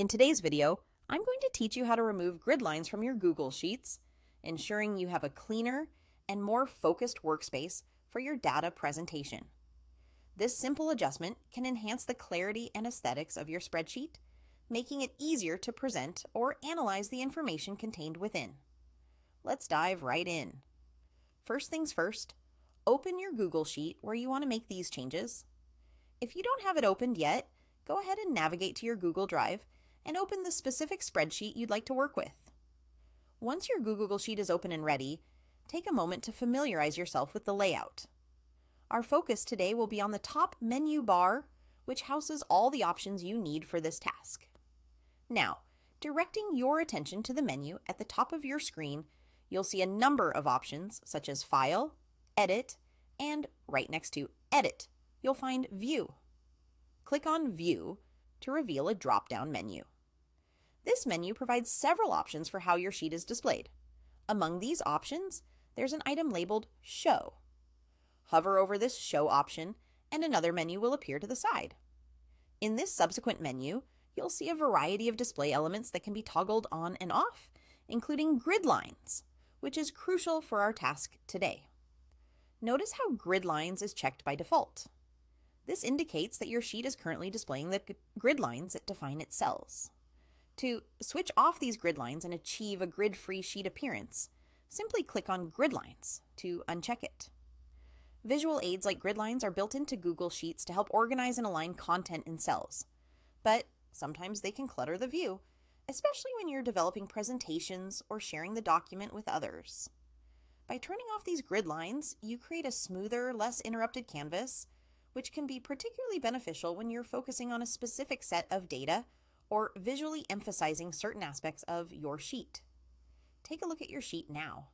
In today's video, I'm going to teach you how to remove grid lines from your Google Sheets, ensuring you have a cleaner and more focused workspace for your data presentation. This simple adjustment can enhance the clarity and aesthetics of your spreadsheet, making it easier to present or analyze the information contained within. Let's dive right in. First things first, open your Google Sheet where you want to make these changes. If you don't have it opened yet, go ahead and navigate to your Google Drive and open the specific spreadsheet you'd like to work with. Once your Google Sheet is open and ready, take a moment to familiarize yourself with the layout. Our focus today will be on the top menu bar, which houses all the options you need for this task. Now, directing your attention to the menu at the top of your screen, you'll see a number of options such as File, Edit, and right next to Edit, you'll find View. Click on View to reveal a drop-down menu. This menu provides several options for how your sheet is displayed. Among these options, there's an item labeled Show. Hover over this Show option and another menu will appear to the side. In this subsequent menu, you'll see a variety of display elements that can be toggled on and off, including grid lines, which is crucial for our task today. Notice how grid lines is checked by default. This indicates that your sheet is currently displaying the grid lines that define its cells. To switch off these grid lines and achieve a grid-free sheet appearance, simply click on Grid Lines to uncheck it. Visual aids like grid lines are built into Google Sheets to help organize and align content in cells, but sometimes they can clutter the view, especially when you're developing presentations or sharing the document with others. By turning off these grid lines, you create a smoother, less interrupted canvas, which can be particularly beneficial when you're focusing on a specific set of data or visually emphasizing certain aspects of your sheet. Take a look at your sheet now.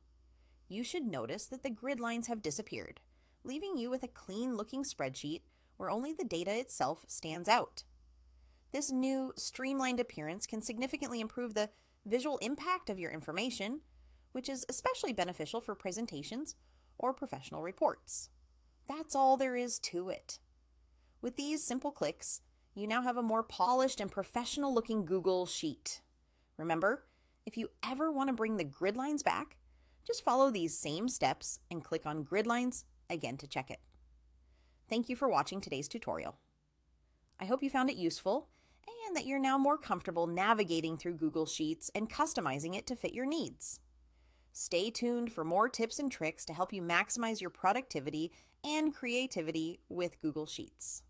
You should notice that the grid lines have disappeared, leaving you with a clean-looking spreadsheet where only the data itself stands out. This new, streamlined appearance can significantly improve the visual impact of your information, which is especially beneficial for presentations or professional reports. That's all there is to it. With these simple clicks, you now have a more polished and professional-looking Google Sheet. Remember, if you ever want to bring the grid lines back, just follow these same steps and click on Grid Lines again to check it. Thank you for watching today's tutorial. I hope you found it useful and that you're now more comfortable navigating through Google Sheets and customizing it to fit your needs. Stay tuned for more tips and tricks to help you maximize your productivity and creativity with Google Sheets.